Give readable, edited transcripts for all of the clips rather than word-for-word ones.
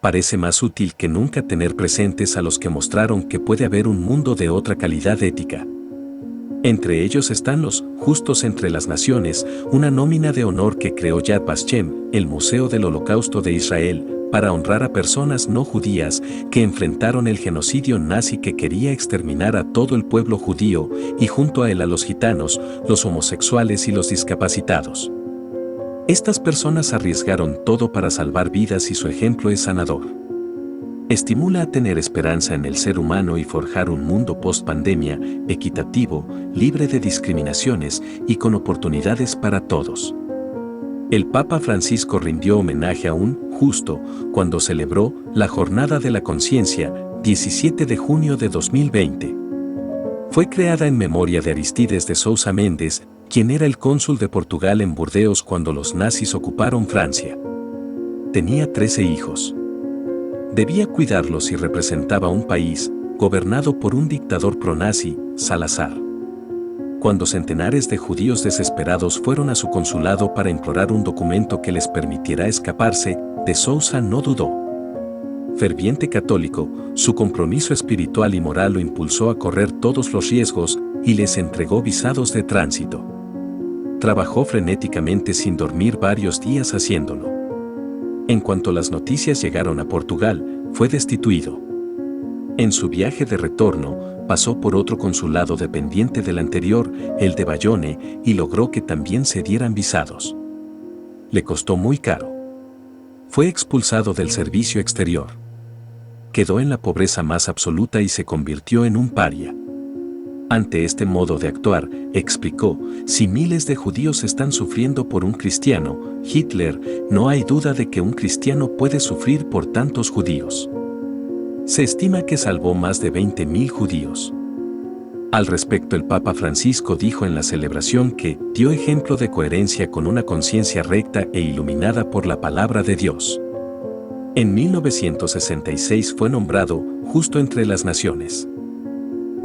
parece más útil que nunca tener presentes a los que mostraron que puede haber un mundo de otra calidad ética. Entre ellos están los Justos entre las Naciones, una nómina de honor que creó Yad Vashem, el Museo del Holocausto de Israel, para honrar a personas no judías que enfrentaron el genocidio nazi que quería exterminar a todo el pueblo judío y junto a él a los gitanos, los homosexuales y los discapacitados. Estas personas arriesgaron todo para salvar vidas y su ejemplo es sanador. Estimula a tener esperanza en el ser humano y forjar un mundo post-pandemia, equitativo, libre de discriminaciones y con oportunidades para todos. El Papa Francisco rindió homenaje a un justo cuando celebró la Jornada de la Conciencia, 17 de junio de 2020. Fue creada en memoria de Aristides de Sousa Mendes, quien era el cónsul de Portugal en Burdeos cuando los nazis ocuparon Francia. Tenía 13 hijos. Debía cuidarlos y representaba un país gobernado por un dictador pronazi, Salazar. Cuando centenares de judíos desesperados fueron a su consulado para implorar un documento que les permitiera escaparse, de Sousa no dudó. Ferviente católico, su compromiso espiritual y moral lo impulsó a correr todos los riesgos y les entregó visados de tránsito. Trabajó frenéticamente sin dormir varios días haciéndolo. En cuanto las noticias llegaron a Portugal, fue destituido. En su viaje de retorno, pasó por otro consulado dependiente del anterior, el de Bayonne, y logró que también se dieran visados. Le costó muy caro. Fue expulsado del servicio exterior. Quedó en la pobreza más absoluta y se convirtió en un paria. Ante este modo de actuar, explicó, si miles de judíos están sufriendo por un cristiano, Hitler, no hay duda de que un cristiano puede sufrir por tantos judíos. Se estima que salvó más de 20.000 judíos. Al respecto, el Papa Francisco dijo en la celebración que dio ejemplo de coherencia con una conciencia recta e iluminada por la palabra de Dios. En 1966 fue nombrado Justo entre las Naciones.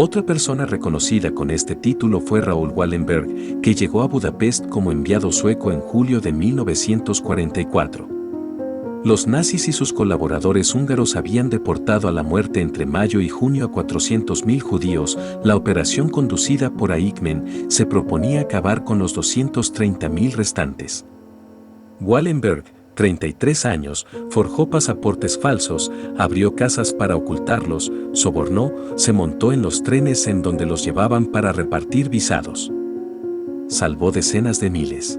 Otra persona reconocida con este título fue Raoul Wallenberg, que llegó a Budapest como enviado sueco en julio de 1944. Los nazis y sus colaboradores húngaros habían deportado a la muerte entre mayo y junio a 400.000 judíos. La operación conducida por Eichmann se proponía acabar con los 230.000 restantes. Wallenberg, 33 años, forjó pasaportes falsos, abrió casas para ocultarlos, sobornó, se montó en los trenes en donde los llevaban para repartir visados. Salvó decenas de miles.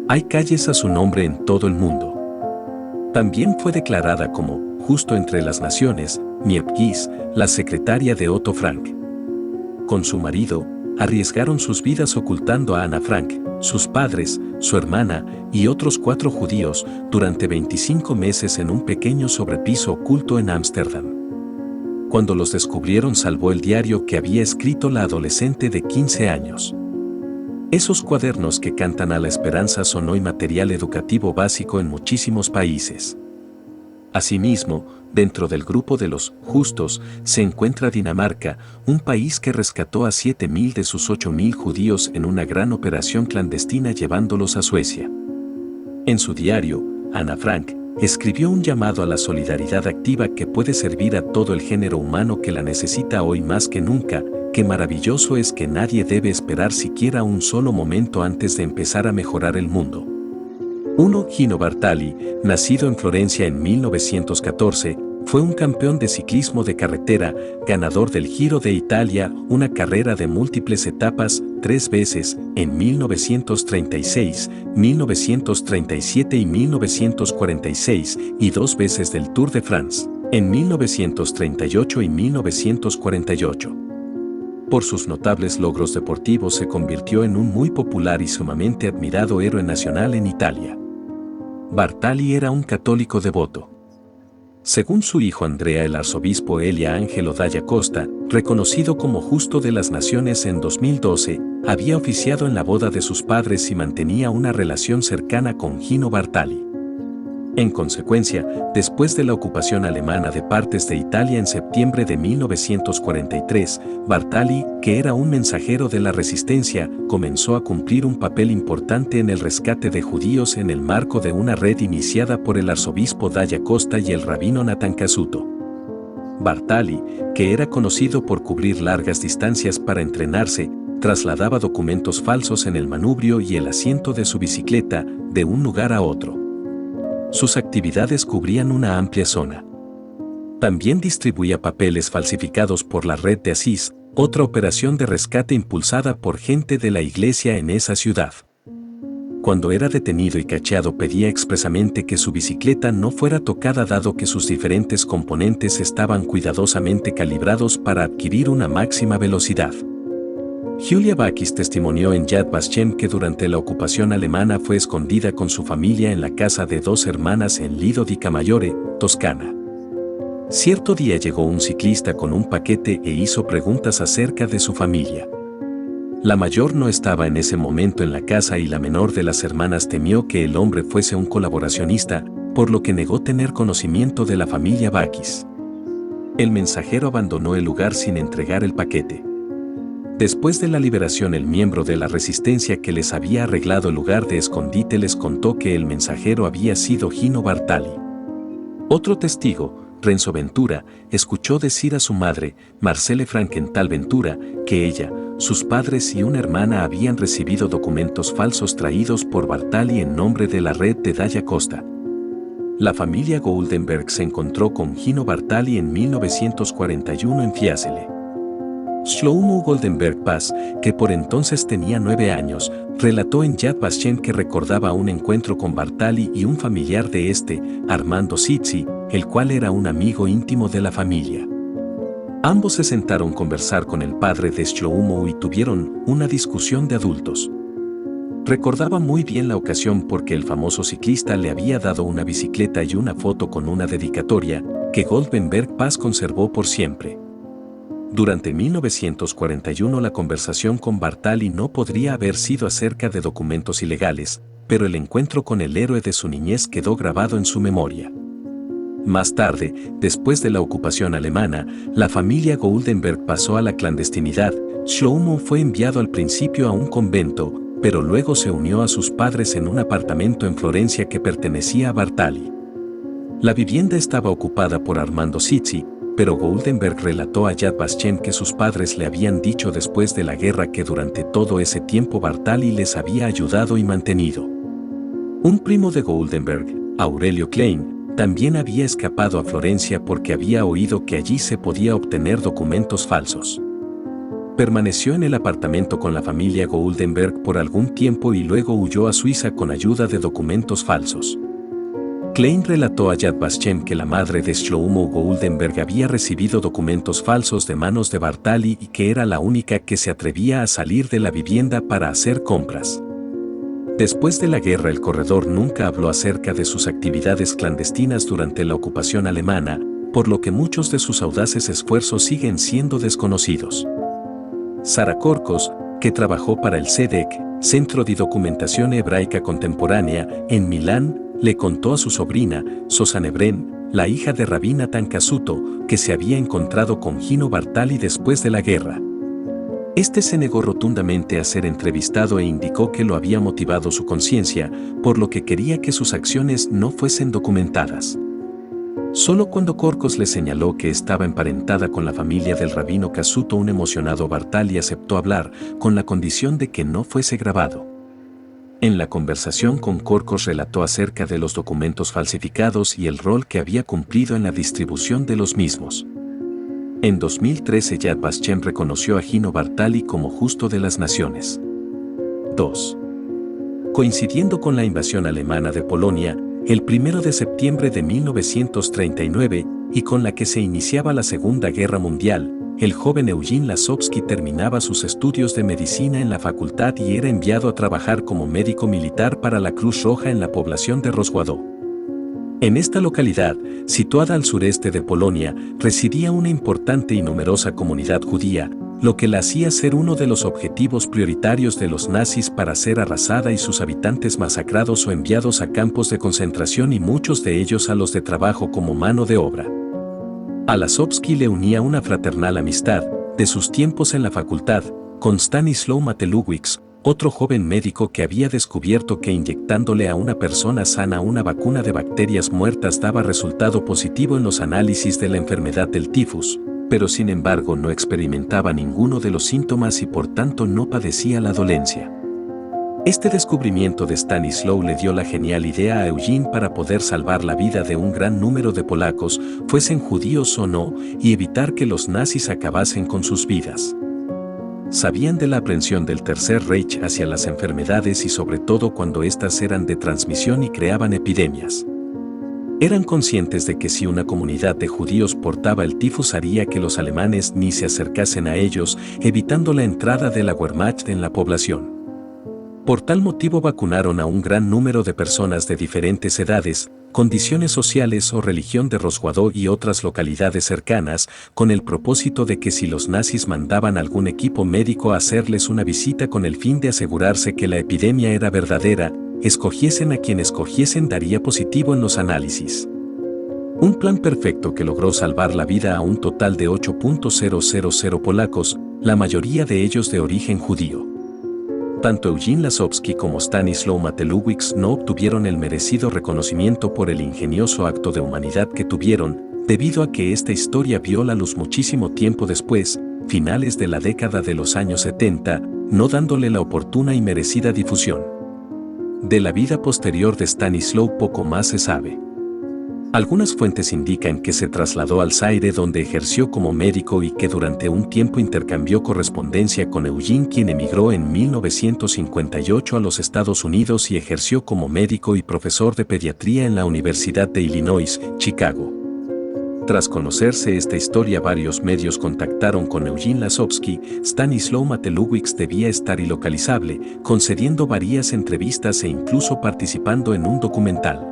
Hay calles a su nombre en todo el mundo. También fue declarada como Justo entre las Naciones, Miep Gies, la secretaria de Otto Frank. Con su marido, arriesgaron sus vidas ocultando a Ana Frank, sus padres, su hermana y otros 4 judíos durante 25 meses en un pequeño sobrepiso oculto en Ámsterdam. Cuando los descubrieron, salvó el diario que había escrito la adolescente de 15 años. Esos cuadernos que cantan a la esperanza son hoy material educativo básico en muchísimos países. Asimismo, dentro del grupo de los justos se encuentra Dinamarca, un país que rescató a 7.000 de sus 8.000 judíos en una gran operación clandestina llevándolos a Suecia. En su diario, Ana Frank escribió un llamado a la solidaridad activa que puede servir a todo el género humano que la necesita hoy más que nunca. Qué maravilloso es que nadie debe esperar siquiera un solo momento antes de empezar a mejorar el mundo. Gino Bartali, nacido en Florencia en 1914, fue un campeón de ciclismo de carretera, ganador del Giro de Italia, una carrera de múltiples etapas, 3 veces, en 1936, 1937 y 1946, y 2 veces del Tour de France, en 1938 y 1948. Por sus notables logros deportivos se convirtió en un muy popular y sumamente admirado héroe nacional en Italia. Bartali era un católico devoto. Según su hijo Andrea, el arzobispo Elia Angelo Dalla Costa, reconocido como Justo de las Naciones en 2012, había oficiado en la boda de sus padres y mantenía una relación cercana con Gino Bartali. En consecuencia, después de la ocupación alemana de partes de Italia en septiembre de 1943, Bartali, que era un mensajero de la resistencia, comenzó a cumplir un papel importante en el rescate de judíos en el marco de una red iniciada por el arzobispo Dalla Costa y el rabino Nathan Casuto. Bartali, que era conocido por cubrir largas distancias para entrenarse, trasladaba documentos falsos en el manubrio y el asiento de su bicicleta de un lugar a otro. Sus actividades cubrían una amplia zona. También distribuía papeles falsificados por la Red de Asís, otra operación de rescate impulsada por gente de la iglesia en esa ciudad. Cuando era detenido y cacheado pedía expresamente que su bicicleta no fuera tocada dado que sus diferentes componentes estaban cuidadosamente calibrados para adquirir una máxima velocidad. Julia Bakis testimonió en Yad Vashem que durante la ocupación alemana fue escondida con su familia en la casa de dos hermanas en Lido di Camaiore, Toscana. Cierto día llegó un ciclista con un paquete e hizo preguntas acerca de su familia. La mayor no estaba en ese momento en la casa y la menor de las hermanas temió que el hombre fuese un colaboracionista, por lo que negó tener conocimiento de la familia Bakis. El mensajero abandonó el lugar sin entregar el paquete. Después de la liberación, el miembro de la resistencia que les había arreglado el lugar de escondite les contó que el mensajero había sido Gino Bartali. Otro testigo, Renzo Ventura, escuchó decir a su madre, Marcelle Frankenthal Ventura, que ella, sus padres y una hermana habían recibido documentos falsos traídos por Bartali en nombre de la red de Dalla Costa. La familia Goldenberg se encontró con Gino Bartali en 1941 en Fiesole. Shlomo Goldenberg Paz, que por entonces tenía 9 años, relató en Yad Vashem que recordaba un encuentro con Bartali y un familiar de este, Armando Sizzi, el cual era un amigo íntimo de la familia. Ambos se sentaron a conversar con el padre de Shlomo y tuvieron una discusión de adultos. Recordaba muy bien la ocasión porque el famoso ciclista le había dado una bicicleta y una foto con una dedicatoria que Goldenberg Paz conservó por siempre. Durante 1941 la conversación con Bartali no podría haber sido acerca de documentos ilegales, pero el encuentro con el héroe de su niñez quedó grabado en su memoria. Más tarde, después de la ocupación alemana, la familia Goldenberg pasó a la clandestinidad. Shlomo fue enviado al principio a un convento, pero luego se unió a sus padres en un apartamento en Florencia que pertenecía a Bartali. La vivienda estaba ocupada por Armando Sizzi, pero Goldenberg relató a Yad Vashem que sus padres le habían dicho después de la guerra que durante todo ese tiempo Bartali les había ayudado y mantenido. Un primo de Goldenberg, Aurelio Klein, también había escapado a Florencia porque había oído que allí se podía obtener documentos falsos. Permaneció en el apartamento con la familia Goldenberg por algún tiempo y luego huyó a Suiza con ayuda de documentos falsos. Klein relató a Yad Vashem que la madre de Shlomo Goldenberg había recibido documentos falsos de manos de Bartali y que era la única que se atrevía a salir de la vivienda para hacer compras. Después de la guerra, el corredor nunca habló acerca de sus actividades clandestinas durante la ocupación alemana, por lo que muchos de sus audaces esfuerzos siguen siendo desconocidos. Sara Korkos, que trabajó para el CEDEC, Centro de Documentación Hebraica Contemporánea, en Milán, le contó a su sobrina, Susan Ebren, la hija de Rabí Nathan Casuto, que se había encontrado con Gino Bartali después de la guerra. Este se negó rotundamente a ser entrevistado e indicó que lo había motivado su conciencia, por lo que quería que sus acciones no fuesen documentadas. Solo cuando Korkos le señaló que estaba emparentada con la familia del rabino Casuto, un emocionado Bartali aceptó hablar, con la condición de que no fuese grabado. En la conversación con Korkos relató acerca de los documentos falsificados y el rol que había cumplido en la distribución de los mismos. En 2013 Yad Vashem reconoció a Gino Bartali como justo de las naciones. 2. Coincidiendo con la invasión alemana de Polonia, el 1 de septiembre de 1939, y con la que se iniciaba la Segunda Guerra Mundial, el joven Eugene Lasovsky terminaba sus estudios de medicina en la facultad y era enviado a trabajar como médico militar para la Cruz Roja en la población de Rozwadów. En esta localidad, situada al sureste de Polonia, residía una importante y numerosa comunidad judía, lo que la hacía ser uno de los objetivos prioritarios de los nazis para ser arrasada y sus habitantes masacrados o enviados a campos de concentración y muchos de ellos a los de trabajo como mano de obra. A Lasovsky le unía una fraternal amistad, de sus tiempos en la facultad, con Stanislaw Matelewicz, otro joven médico que había descubierto que inyectándole a una persona sana una vacuna de bacterias muertas daba resultado positivo en los análisis de la enfermedad del tifus, pero sin embargo no experimentaba ninguno de los síntomas y por tanto no padecía la dolencia. Este descubrimiento de Stanislaw le dio la genial idea a Eugene para poder salvar la vida de un gran número de polacos, fuesen judíos o no, y evitar que los nazis acabasen con sus vidas. Sabían de la aprensión del Tercer Reich hacia las enfermedades y sobre todo cuando éstas eran de transmisión y creaban epidemias. Eran conscientes de que si una comunidad de judíos portaba el tifus haría que los alemanes ni se acercasen a ellos, evitando la entrada de la Wehrmacht en la población. Por tal motivo vacunaron a un gran número de personas de diferentes edades, condiciones sociales o religión de Rosguadó y otras localidades cercanas, con el propósito de que si los nazis mandaban algún equipo médico a hacerles una visita con el fin de asegurarse que la epidemia era verdadera, escogiesen a quien escogiesen daría positivo en los análisis. Un plan perfecto que logró salvar la vida a un total de 8.000 polacos, la mayoría de ellos de origen judío. Tanto Eugene Lasovsky como Stanislaw Matelewicz no obtuvieron el merecido reconocimiento por el ingenioso acto de humanidad que tuvieron, debido a que esta historia vio la luz muchísimo tiempo después, finales de la década de los años 70, no dándole la oportuna y merecida difusión. De la vida posterior de Stanislaw poco más se sabe. Algunas fuentes indican que se trasladó al Zaire donde ejerció como médico y que durante un tiempo intercambió correspondencia con Eugene, quien emigró en 1958 a los Estados Unidos y ejerció como médico y profesor de pediatría en la Universidad de Illinois, Chicago. Tras conocerse esta historia, varios medios contactaron con Eugene Lasovsky. Stanislaw Matelewicz debía estar ilocalizable, concediendo varias entrevistas e incluso participando en un documental.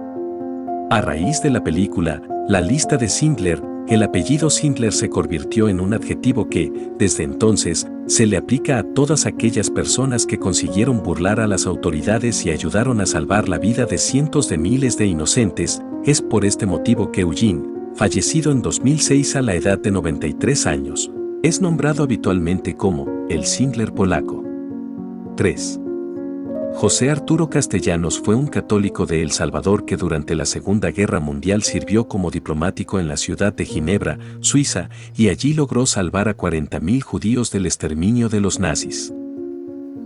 A raíz de la película, La lista de Schindler, el apellido Schindler se convirtió en un adjetivo que, desde entonces, se le aplica a todas aquellas personas que consiguieron burlar a las autoridades y ayudaron a salvar la vida de cientos de miles de inocentes. Es por este motivo que Eugene, fallecido en 2006 a la edad de 93 años, es nombrado habitualmente como el Schindler polaco. 3. José Arturo Castellanos fue un católico de El Salvador que durante la Segunda Guerra Mundial sirvió como diplomático en la ciudad de Ginebra, Suiza, y allí logró salvar a 40.000 judíos del exterminio de los nazis.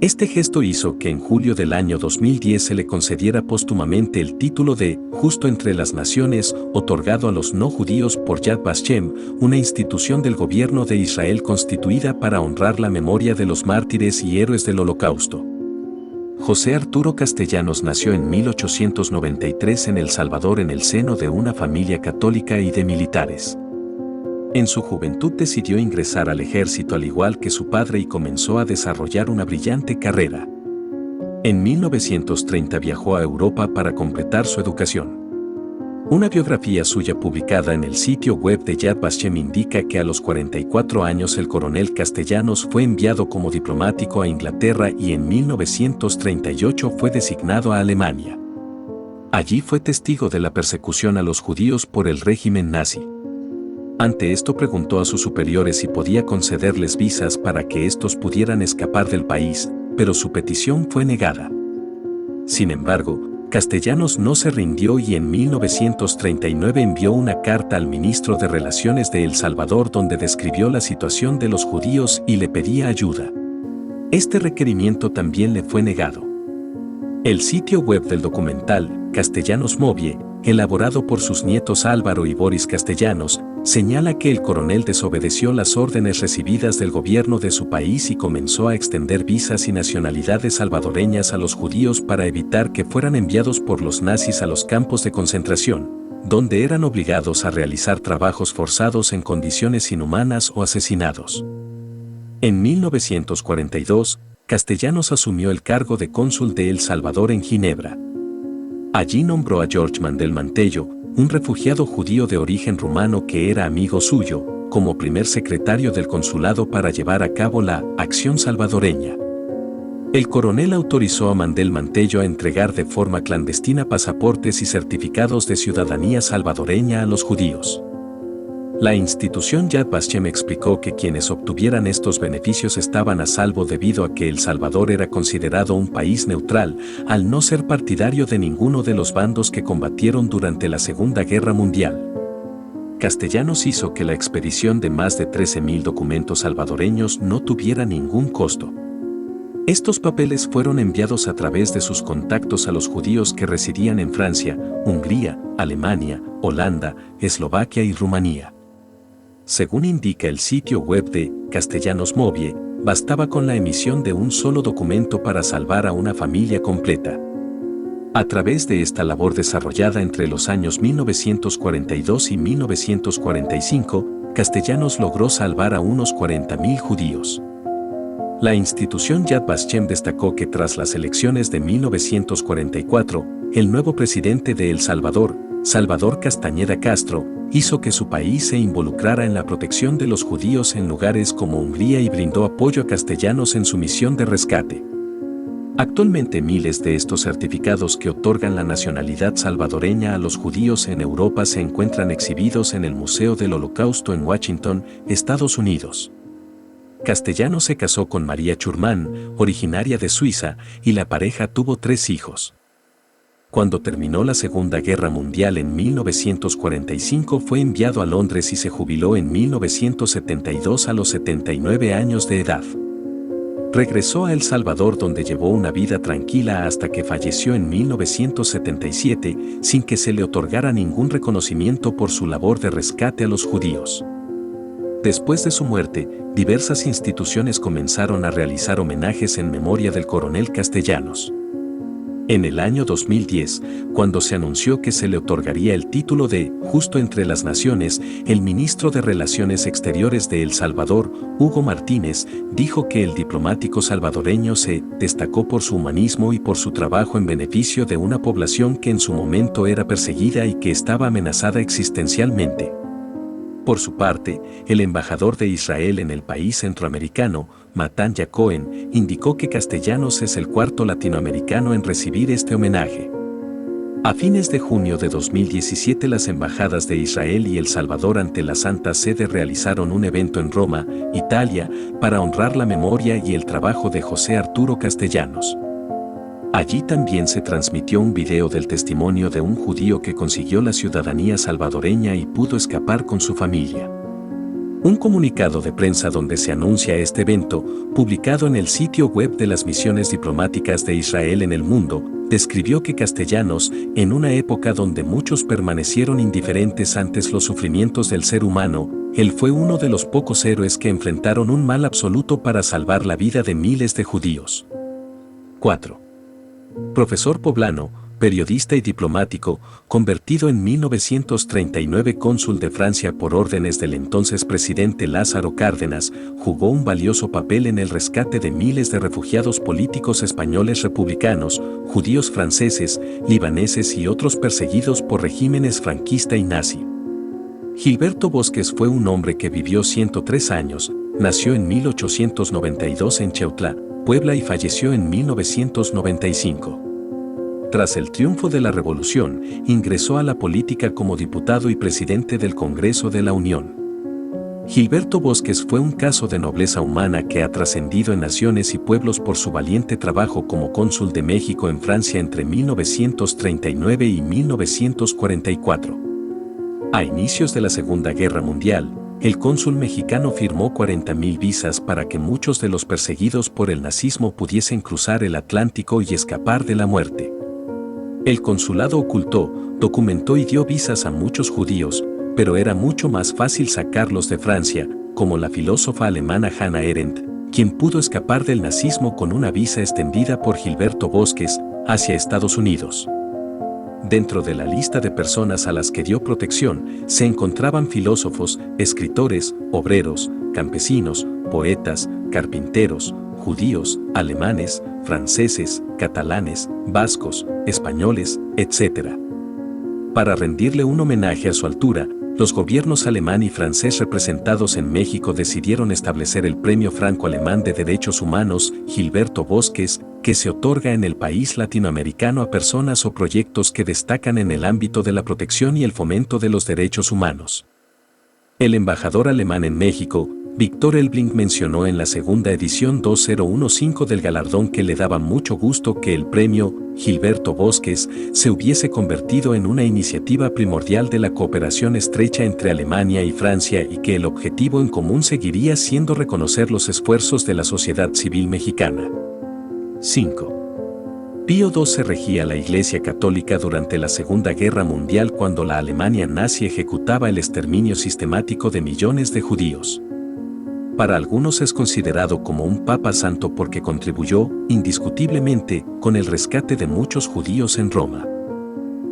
Este gesto hizo que en julio del año 2010 se le concediera póstumamente el título de Justo entre las Naciones, otorgado a los no judíos por Yad Vashem, una institución del gobierno de Israel constituida para honrar la memoria de los mártires y héroes del Holocausto. José Arturo Castellanos nació en 1893 en El Salvador en el seno de una familia católica y de militares. En su juventud decidió ingresar al ejército al igual que su padre y comenzó a desarrollar una brillante carrera. En 1930 viajó a Europa para completar su educación. Una biografía suya publicada en el sitio web de Yad Vashem indica que a los 44 años el coronel Castellanos fue enviado como diplomático a Inglaterra y en 1938 fue designado a Alemania. Allí fue testigo de la persecución a los judíos por el régimen nazi. Ante esto preguntó a sus superiores si podía concederles visas para que estos pudieran escapar del país, pero su petición fue negada. Sin embargo, Castellanos no se rindió y en 1939 envió una carta al ministro de Relaciones de El Salvador donde describió la situación de los judíos y le pedía ayuda. Este requerimiento también le fue negado. El sitio web del documental, Castellanos Movie, elaborado por sus nietos Álvaro y Boris Castellanos, señala que el coronel desobedeció las órdenes recibidas del gobierno de su país y comenzó a extender visas y nacionalidades salvadoreñas a los judíos para evitar que fueran enviados por los nazis a los campos de concentración, donde eran obligados a realizar trabajos forzados en condiciones inhumanas o asesinados. En 1942, Castellanos asumió el cargo de cónsul de El Salvador en Ginebra. Allí nombró a George Mandel Mantello, un refugiado judío de origen rumano que era amigo suyo, como primer secretario del consulado para llevar a cabo la acción salvadoreña. El coronel autorizó a Mandel Mantello a entregar de forma clandestina pasaportes y certificados de ciudadanía salvadoreña a los judíos. La institución Yad Vashem explicó que quienes obtuvieran estos beneficios estaban a salvo debido a que El Salvador era considerado un país neutral, al no ser partidario de ninguno de los bandos que combatieron durante la Segunda Guerra Mundial. Castellanos hizo que la expedición de más de 13.000 documentos salvadoreños no tuviera ningún costo. Estos papeles fueron enviados a través de sus contactos a los judíos que residían en Francia, Hungría, Alemania, Holanda, Eslovaquia y Rumanía. Según indica el sitio web de Castellanos Movie, bastaba con la emisión de un solo documento para salvar a una familia completa. A través de esta labor desarrollada entre los años 1942 y 1945, Castellanos logró salvar a unos 40.000 judíos. La institución Yad Vashem destacó que tras las elecciones de 1944, el nuevo presidente de El Salvador, Salvador Castañeda Castro, hizo que su país se involucrara en la protección de los judíos en lugares como Hungría y brindó apoyo a Castellanos en su misión de rescate. Actualmente miles de estos certificados que otorgan la nacionalidad salvadoreña a los judíos en Europa se encuentran exhibidos en el Museo del Holocausto en Washington, Estados Unidos. Castellanos se casó con María Churman, originaria de Suiza, y la pareja tuvo 3 hijos. Cuando terminó la Segunda Guerra Mundial en 1945 fue enviado a Londres y se jubiló en 1972 a los 79 años de edad. Regresó a El Salvador donde llevó una vida tranquila hasta que falleció en 1977 sin que se le otorgara ningún reconocimiento por su labor de rescate a los judíos. Después de su muerte, diversas instituciones comenzaron a realizar homenajes en memoria del coronel Castellanos. En el año 2010, cuando se anunció que se le otorgaría el título de Justo entre las Naciones, el ministro de Relaciones Exteriores de El Salvador, Hugo Martínez, dijo que el diplomático salvadoreño se destacó por su humanismo y por su trabajo en beneficio de una población que en su momento era perseguida y que estaba amenazada existencialmente. Por su parte, el embajador de Israel en el país centroamericano, Matanya Cohen, indicó que Castellanos es el 4º latinoamericano en recibir este homenaje. A fines de junio de 2017 las embajadas de Israel y El Salvador ante la Santa Sede realizaron un evento en Roma, Italia, para honrar la memoria y el trabajo de José Arturo Castellanos. Allí también se transmitió un video del testimonio de un judío que consiguió la ciudadanía salvadoreña y pudo escapar con su familia. Un comunicado de prensa donde se anuncia este evento, publicado en el sitio web de las misiones diplomáticas de Israel en el mundo, describió que Castellanos, en una época donde muchos permanecieron indiferentes ante los sufrimientos del ser humano, él fue uno de los pocos héroes que enfrentaron un mal absoluto para salvar la vida de miles de judíos. 4. Profesor poblano, periodista y diplomático, convertido en 1939 cónsul de Francia por órdenes del entonces presidente Lázaro Cárdenas, jugó un valioso papel en el rescate de miles de refugiados políticos españoles republicanos, judíos franceses, libaneses y otros perseguidos por regímenes franquista y nazi. Gilberto Bosques fue un hombre que vivió 103 años, nació en 1892 en Cheutla, Puebla y falleció en 1995. Tras el triunfo de la Revolución, ingresó a la política como diputado y presidente del Congreso de la Unión. Gilberto Bosques fue un caso de nobleza humana que ha trascendido en naciones y pueblos por su valiente trabajo como cónsul de México en Francia entre 1939 y 1944. A inicios de la Segunda Guerra Mundial, el cónsul mexicano firmó 40.000 visas para que muchos de los perseguidos por el nazismo pudiesen cruzar el Atlántico y escapar de la muerte. El consulado ocultó, documentó y dio visas a muchos judíos, pero era mucho más fácil sacarlos de Francia, como la filósofa alemana Hannah Arendt, quien pudo escapar del nazismo con una visa extendida por Gilberto Bosques hacia Estados Unidos. Dentro de la lista de personas a las que dio protección se encontraban filósofos, escritores, obreros, campesinos, poetas, carpinteros, judíos, alemanes, franceses, catalanes, vascos, españoles, etc. Para rendirle un homenaje a su altura, los gobiernos alemán y francés representados en México decidieron establecer el Premio Franco-Alemán de Derechos Humanos Gilberto Bosques, que se otorga en el país latinoamericano a personas o proyectos que destacan en el ámbito de la protección y el fomento de los derechos humanos. El embajador alemán en México, Viktor Elbling, mencionó en la segunda edición 2015 del galardón que le daba mucho gusto que el premio Gilberto Bosques se hubiese convertido en una iniciativa primordial de la cooperación estrecha entre Alemania y Francia y que el objetivo en común seguiría siendo reconocer los esfuerzos de la sociedad civil mexicana. 5. Pío XII regía la Iglesia Católica durante la Segunda Guerra Mundial cuando la Alemania nazi ejecutaba el exterminio sistemático de millones de judíos. Para algunos es considerado como un papa santo porque contribuyó, indiscutiblemente, con el rescate de muchos judíos en Roma.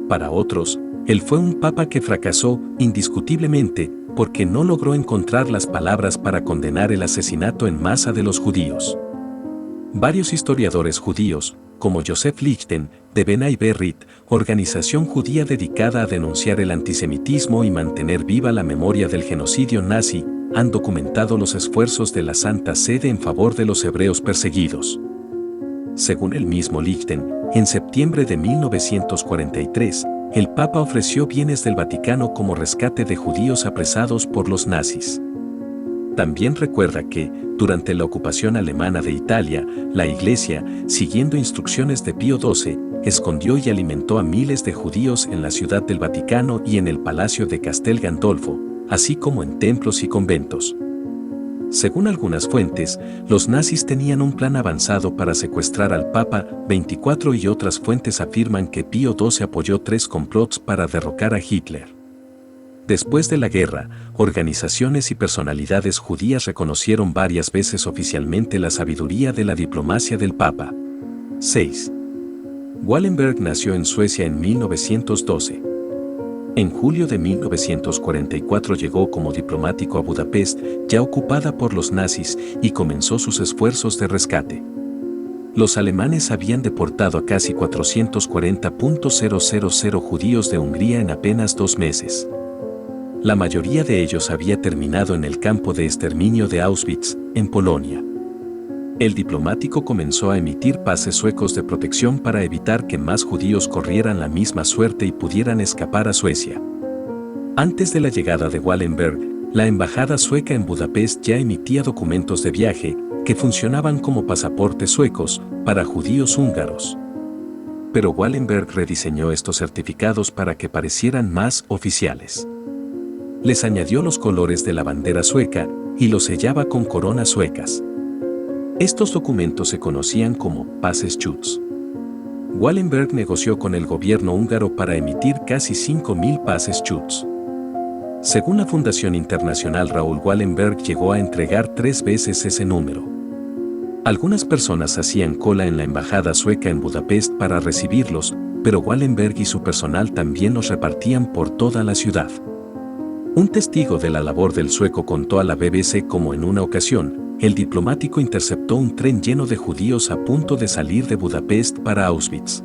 Para otros, él fue un papa que fracasó, indiscutiblemente, porque no logró encontrar las palabras para condenar el asesinato en masa de los judíos. Varios historiadores judíos, como Joseph Lichten, de B'nai B'rith, organización judía dedicada a denunciar el antisemitismo y mantener viva la memoria del genocidio nazi, han documentado los esfuerzos de la Santa Sede en favor de los hebreos perseguidos. Según el mismo Lichten, en septiembre de 1943, el Papa ofreció bienes del Vaticano como rescate de judíos apresados por los nazis. También recuerda que, durante la ocupación alemana de Italia, la Iglesia, siguiendo instrucciones de Pío XII, escondió y alimentó a miles de judíos en la Ciudad del Vaticano y en el Palacio de Castel Gandolfo, así como en templos y conventos. Según algunas fuentes, los nazis tenían un plan avanzado para secuestrar al Papa 24 y otras fuentes afirman que Pío XII apoyó 3 complots para derrocar a Hitler. Después de la guerra, organizaciones y personalidades judías reconocieron varias veces oficialmente la sabiduría de la diplomacia del Papa. 6. Wallenberg nació en Suecia en 1912. En julio de 1944 llegó como diplomático a Budapest, ya ocupada por los nazis, y comenzó sus esfuerzos de rescate. Los alemanes habían deportado a casi 440.000 judíos de Hungría en apenas 2 meses. La mayoría de ellos había terminado en el campo de exterminio de Auschwitz, en Polonia. El diplomático comenzó a emitir pases suecos de protección para evitar que más judíos corrieran la misma suerte y pudieran escapar a Suecia. Antes de la llegada de Wallenberg, la embajada sueca en Budapest ya emitía documentos de viaje que funcionaban como pasaportes suecos para judíos húngaros. Pero Wallenberg rediseñó estos certificados para que parecieran más oficiales. Les añadió los colores de la bandera sueca y los sellaba con coronas suecas. Estos documentos se conocían como pases Schutz. Wallenberg negoció con el gobierno húngaro para emitir casi 5.000 pases Schutz. Según la Fundación Internacional Raoul Wallenberg llegó a entregar 3 veces ese número. Algunas personas hacían cola en la embajada sueca en Budapest para recibirlos, pero Wallenberg y su personal también los repartían por toda la ciudad. Un testigo de la labor del sueco contó a la BBC como en una ocasión, el diplomático interceptó un tren lleno de judíos a punto de salir de Budapest para Auschwitz.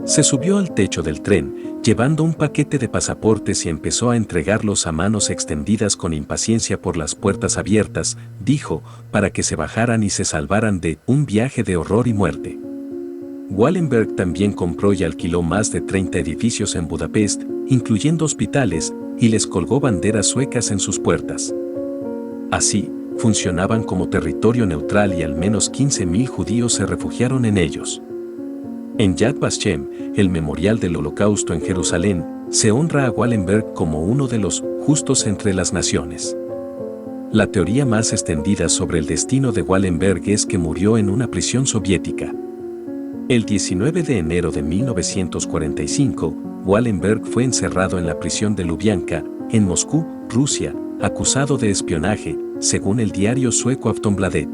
Se subió al techo del tren, llevando un paquete de pasaportes y empezó a entregarlos a manos extendidas con impaciencia por las puertas abiertas, dijo, para que se bajaran y se salvaran de un viaje de horror y muerte. Wallenberg también compró y alquiló más de 30 edificios en Budapest, incluyendo hospitales, y les colgó banderas suecas en sus puertas. Así, funcionaban como territorio neutral y al menos 15.000 judíos se refugiaron en ellos. En Yad Vashem, el memorial del Holocausto en Jerusalén, se honra a Wallenberg como uno de los justos entre las naciones. La teoría más extendida sobre el destino de Wallenberg es que murió en una prisión soviética. El 19 de enero de 1945, Wallenberg fue encerrado en la prisión de Lubyanka, en Moscú, Rusia, acusado de espionaje, según el diario sueco Aftonbladet.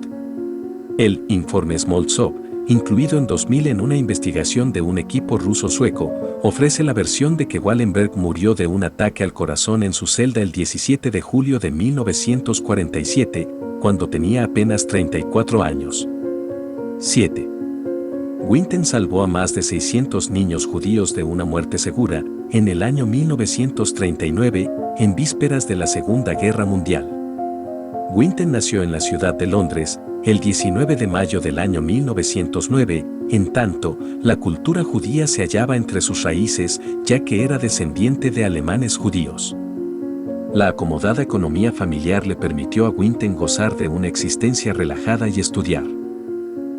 El informe Smoltsov, incluido en 2000 en una investigación de un equipo ruso-sueco, ofrece la versión de que Wallenberg murió de un ataque al corazón en su celda el 17 de julio de 1947, cuando tenía apenas 34 años. 7. Winten salvó a más de 600 niños judíos de una muerte segura en el año 1939, en vísperas de la Segunda Guerra Mundial. Winten nació en la ciudad de Londres el 19 de mayo del año 1909, en tanto, la cultura judía se hallaba entre sus raíces, ya que era descendiente de alemanes judíos. La acomodada economía familiar le permitió a Winten gozar de una existencia relajada y estudiar.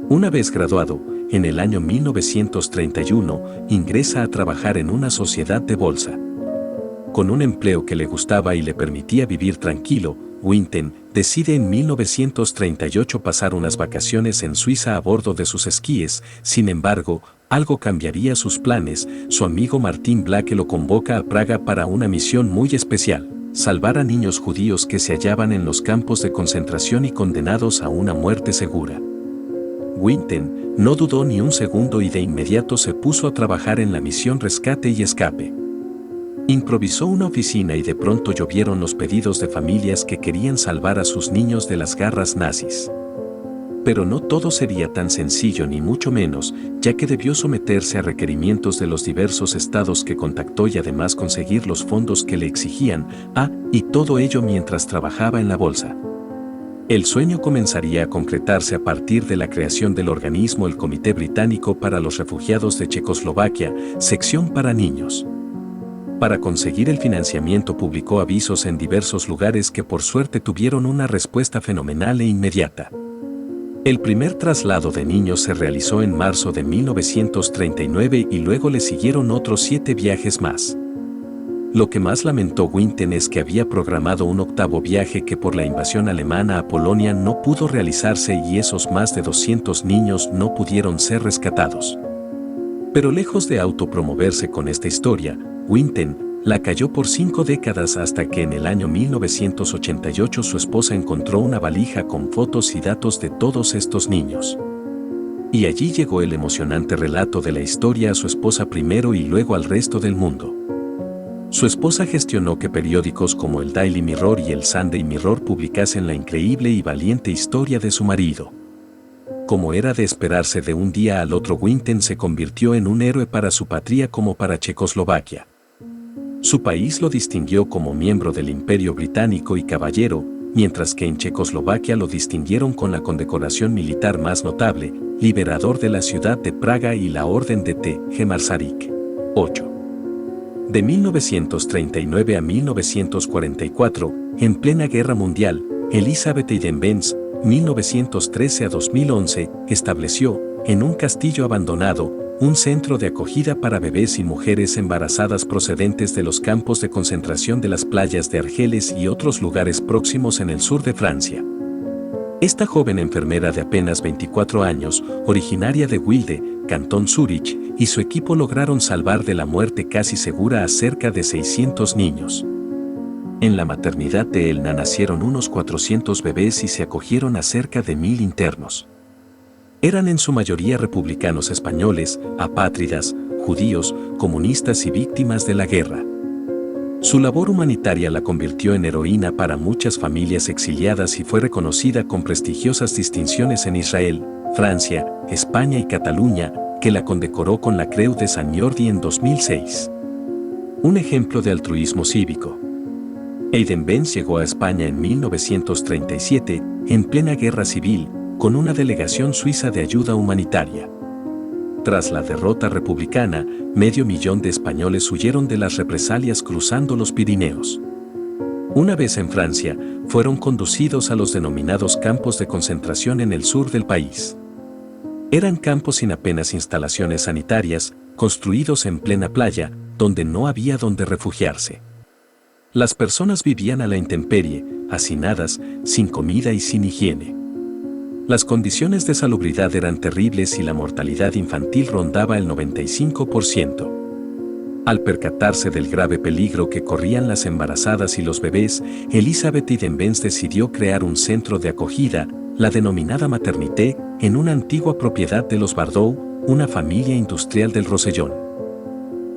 Una vez graduado, en el año 1931, ingresa a trabajar en una sociedad de bolsa. Con un empleo que le gustaba y le permitía vivir tranquilo, Winten decide en 1938 pasar unas vacaciones en Suiza a bordo de sus esquíes. Sin embargo, algo cambiaría sus planes. Su amigo Martin Blake lo convoca a Praga para una misión muy especial: salvar a niños judíos que se hallaban en los campos de concentración y condenados a una muerte segura. Winten no dudó ni un segundo y de inmediato se puso a trabajar en la misión Rescate y Escape. Improvisó una oficina y de pronto llovieron los pedidos de familias que querían salvar a sus niños de las garras nazis. Pero no todo sería tan sencillo ni mucho menos, ya que debió someterse a requerimientos de los diversos estados que contactó y además conseguir los fondos que le exigían, y todo ello mientras trabajaba en la bolsa. El sueño comenzaría a concretarse a partir de la creación del organismo el Comité Británico para los Refugiados de Checoslovaquia, sección para niños. Para conseguir el financiamiento publicó avisos en diversos lugares que por suerte tuvieron una respuesta fenomenal e inmediata. El primer traslado de niños se realizó en marzo de 1939 y luego le siguieron otros 7 viajes más. Lo que más lamentó Winten es que había programado un 8º viaje que por la invasión alemana a Polonia no pudo realizarse y esos más de 200 niños no pudieron ser rescatados. Pero lejos de autopromoverse con esta historia, Winten la calló por 5 décadas hasta que en el año 1988 su esposa encontró una valija con fotos y datos de todos estos niños. Y allí llegó el emocionante relato de la historia a su esposa primero y luego al resto del mundo. Su esposa gestionó que periódicos como el Daily Mirror y el Sunday Mirror publicasen la increíble y valiente historia de su marido. Como era de esperarse, de un día al otro Winten se convirtió en un héroe para su patria como para Checoslovaquia. Su país lo distinguió como miembro del Imperio Británico y caballero, mientras que en Checoslovaquia lo distinguieron con la condecoración militar más notable, liberador de la ciudad de Praga y la Orden de T.G. Masaryk. 8. De 1939 a 1944, en plena Guerra Mundial, Elisabeth Eidenbenz, 1913 a 2011, estableció, en un castillo abandonado, un centro de acogida para bebés y mujeres embarazadas procedentes de los campos de concentración de las playas de Argeles y otros lugares próximos en el sur de Francia. Esta joven enfermera de apenas 24 años, originaria de Wilde, Cantón Zúrich, y su equipo lograron salvar de la muerte casi segura a cerca de 600 niños. En la maternidad de Elna nacieron unos 400 bebés y se acogieron a cerca de 1000 internos. Eran en su mayoría republicanos españoles, apátridas, judíos, comunistas y víctimas de la guerra. Su labor humanitaria la convirtió en heroína para muchas familias exiliadas y fue reconocida con prestigiosas distinciones en Israel, Francia, España y Cataluña, que la condecoró con la Creu de Sant Jordi en 2006. Un ejemplo de altruismo cívico. Eidenbenz llegó a España en 1937, en plena guerra civil, con una delegación suiza de ayuda humanitaria. Tras la derrota republicana, 500.000 de españoles huyeron de las represalias cruzando los Pirineos. Una vez en Francia, fueron conducidos a los denominados campos de concentración en el sur del país. Eran campos sin apenas instalaciones sanitarias, construidos en plena playa, donde no había donde refugiarse. Las personas vivían a la intemperie, hacinadas, sin comida y sin higiene. Las condiciones de salubridad eran terribles y la mortalidad infantil rondaba el 95%. Al percatarse del grave peligro que corrían las embarazadas y los bebés, Elisabeth Eidenbenz decidió crear un centro de acogida, la denominada Maternité, en una antigua propiedad de los Bardou, una familia industrial del Rosellón.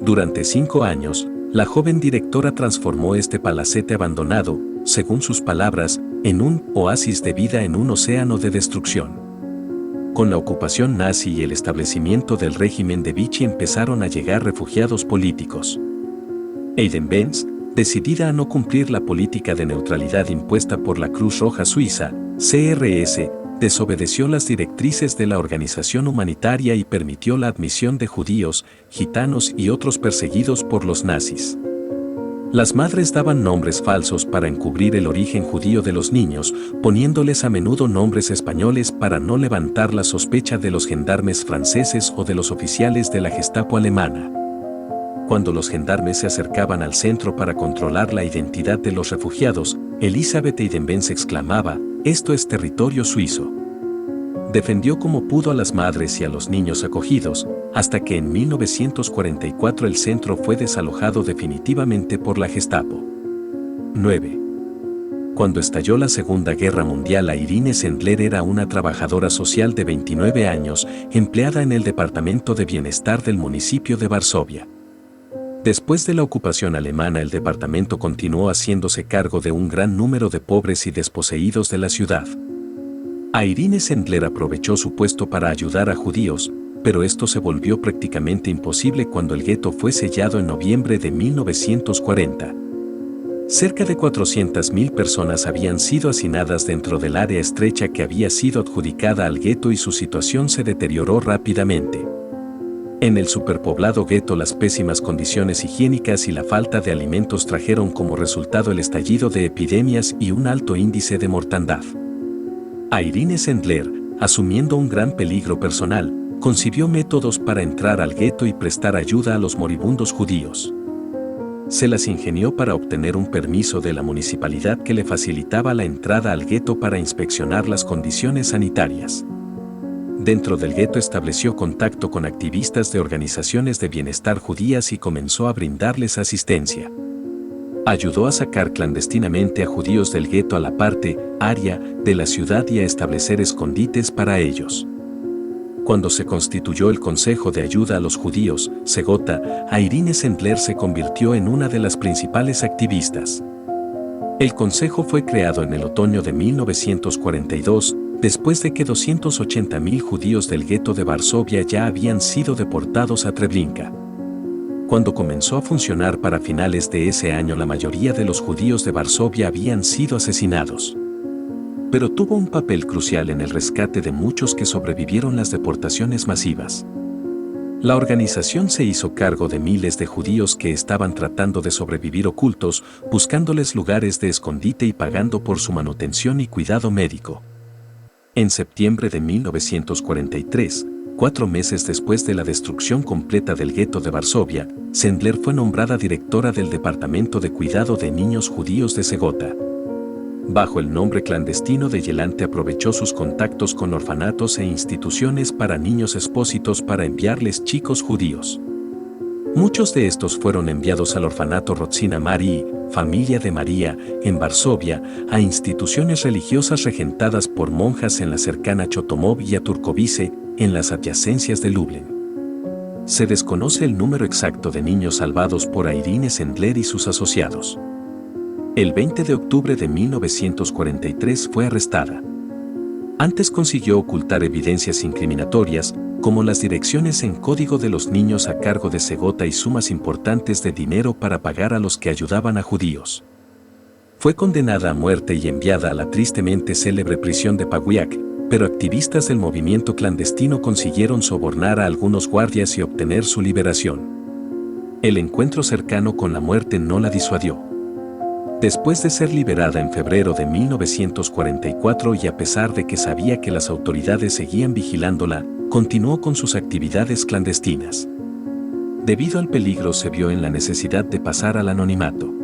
Durante 5 años, la joven directora transformó este palacete abandonado, según sus palabras, en un oasis de vida en un océano de destrucción. Con la ocupación nazi y el establecimiento del régimen de Vichy empezaron a llegar refugiados políticos. Eidenbenz, decidida a no cumplir la política de neutralidad impuesta por la Cruz Roja Suiza, CRS, desobedeció las directrices de la organización humanitaria y permitió la admisión de judíos, gitanos y otros perseguidos por los nazis. Las madres daban nombres falsos para encubrir el origen judío de los niños, poniéndoles a menudo nombres españoles para no levantar la sospecha de los gendarmes franceses o de los oficiales de la Gestapo alemana. Cuando los gendarmes se acercaban al centro para controlar la identidad de los refugiados, Elisabeth Eidenbenz exclamaba: «Esto es territorio suizo». Defendió como pudo a las madres y a los niños acogidos, hasta que en 1944 el centro fue desalojado definitivamente por la Gestapo. 9. Cuando estalló la Segunda Guerra Mundial, Irine Sendler era una trabajadora social de 29 años, empleada en el Departamento de Bienestar del municipio de Varsovia. Después de la ocupación alemana, el departamento continuó haciéndose cargo de un gran número de pobres y desposeídos de la ciudad. Irine Sendler aprovechó su puesto para ayudar a judíos, pero esto se volvió prácticamente imposible cuando el gueto fue sellado en noviembre de 1940. Cerca de 400.000 personas habían sido hacinadas dentro del área estrecha que había sido adjudicada al gueto y su situación se deterioró rápidamente. En el superpoblado gueto, las pésimas condiciones higiénicas y la falta de alimentos trajeron como resultado el estallido de epidemias y un alto índice de mortandad. Irine Sendler, asumiendo un gran peligro personal, concibió métodos para entrar al gueto y prestar ayuda a los moribundos judíos. Se las ingenió para obtener un permiso de la municipalidad que le facilitaba la entrada al gueto para inspeccionar las condiciones sanitarias. Dentro del gueto estableció contacto con activistas de organizaciones de bienestar judías y comenzó a brindarles asistencia. Ayudó a sacar clandestinamente a judíos del gueto a la parte área de la ciudad y a establecer escondites para ellos. Cuando se constituyó el Consejo de Ayuda a los Judíos, Segota, Irine Sendler se convirtió en una de las principales activistas. El consejo fue creado en el otoño de 1942, después de que 280.000 judíos del gueto de Varsovia ya habían sido deportados a Treblinka. Cuando comenzó a funcionar para finales de ese año, la mayoría de los judíos de Varsovia habían sido asesinados. Pero tuvo un papel crucial en el rescate de muchos que sobrevivieron las deportaciones masivas. La organización se hizo cargo de miles de judíos que estaban tratando de sobrevivir ocultos, buscándoles lugares de escondite y pagando por su manutención y cuidado médico. En septiembre de 1943, 4 meses después de la destrucción completa del gueto de Varsovia, Sendler fue nombrada directora del Departamento de Cuidado de Niños Judíos de Segota. Bajo el nombre clandestino de Yelante aprovechó sus contactos con orfanatos e instituciones para niños expósitos para enviarles chicos judíos. Muchos de estos fueron enviados al orfanato Rodzina Marii, Familia de María, en Varsovia, a instituciones religiosas regentadas por monjas en la cercana Chotomov y a Turkovice, en las adyacencias de Lublin. Se desconoce el número exacto de niños salvados por Irine Sendler y sus asociados. El 20 de octubre de 1943 fue arrestada. Antes consiguió ocultar evidencias incriminatorias, como las direcciones en código de los niños a cargo de Segota y sumas importantes de dinero para pagar a los que ayudaban a judíos. Fue condenada a muerte y enviada a la tristemente célebre prisión de Pawiak, pero activistas del movimiento clandestino consiguieron sobornar a algunos guardias y obtener su liberación. El encuentro cercano con la muerte no la disuadió. Después de ser liberada en febrero de 1944 y a pesar de que sabía que las autoridades seguían vigilándola, continuó con sus actividades clandestinas. Debido al peligro, se vio en la necesidad de pasar al anonimato.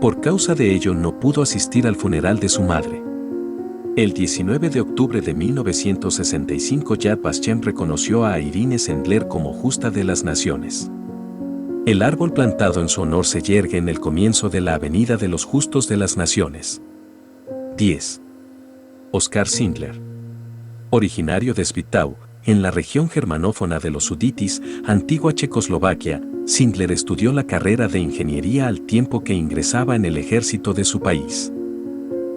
Por causa de ello no pudo asistir al funeral de su madre. El 19 de octubre de 1965 Yad Vashem reconoció a Irine Sendler como Justa de las Naciones. El árbol plantado en su honor se yergue en el comienzo de la Avenida de los Justos de las Naciones. 10. Oskar Schindler. Originario de Svitau, en la región germanófona de los Sudetes, antigua Checoslovaquia, Schindler estudió la carrera de ingeniería al tiempo que ingresaba en el ejército de su país.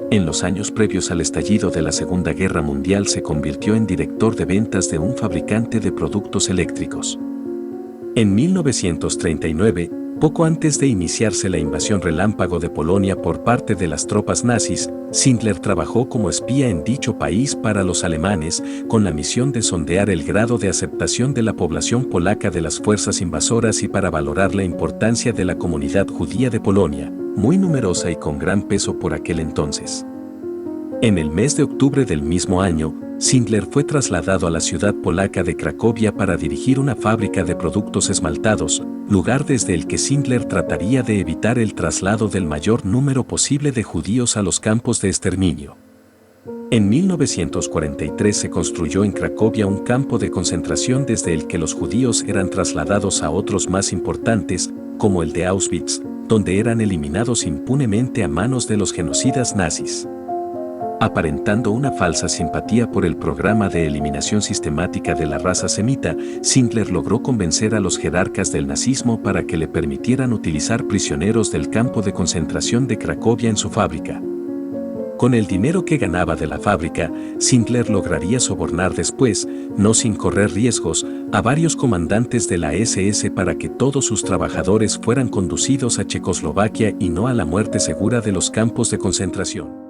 En los años previos al estallido de la Segunda Guerra Mundial se convirtió en director de ventas de un fabricante de productos eléctricos. En 1939, poco antes de iniciarse la invasión relámpago de Polonia por parte de las tropas nazis, Schindler trabajó como espía en dicho país para los alemanes, con la misión de sondear el grado de aceptación de la población polaca de las fuerzas invasoras y para valorar la importancia de la comunidad judía de Polonia, muy numerosa y con gran peso por aquel entonces. En el mes de octubre del mismo año, Schindler fue trasladado a la ciudad polaca de Cracovia para dirigir una fábrica de productos esmaltados, lugar desde el que Schindler trataría de evitar el traslado del mayor número posible de judíos a los campos de exterminio. En 1943 se construyó en Cracovia un campo de concentración desde el que los judíos eran trasladados a otros más importantes, como el de Auschwitz, donde eran eliminados impunemente a manos de los genocidas nazis. Aparentando una falsa simpatía por el programa de eliminación sistemática de la raza semita, Schindler logró convencer a los jerarcas del nazismo para que le permitieran utilizar prisioneros del campo de concentración de Cracovia en su fábrica. Con el dinero que ganaba de la fábrica, Schindler lograría sobornar después, no sin correr riesgos, a varios comandantes de la SS para que todos sus trabajadores fueran conducidos a Checoslovaquia y no a la muerte segura de los campos de concentración.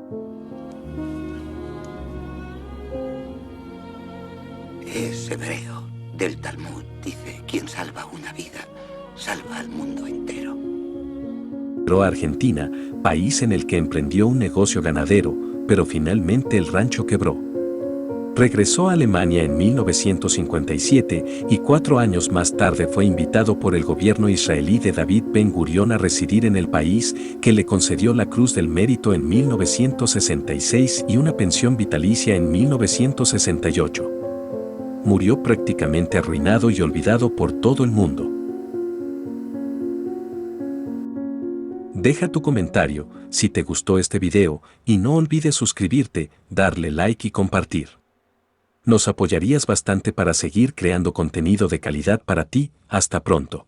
Es hebreo. Del Talmud dice, quien salva una vida, salva al mundo entero. Migró a Argentina, país en el que emprendió un negocio ganadero, pero finalmente el rancho quebró. Regresó a Alemania en 1957 y 4 años más tarde fue invitado por el gobierno israelí de David Ben-Gurión a residir en el país, que le concedió la Cruz del Mérito en 1966 y una pensión vitalicia en 1968. Murió prácticamente arruinado y olvidado por todo el mundo. Deja tu comentario si te gustó este video y no olvides suscribirte, darle like y compartir. Nos apoyarías bastante para seguir creando contenido de calidad para ti. Hasta pronto.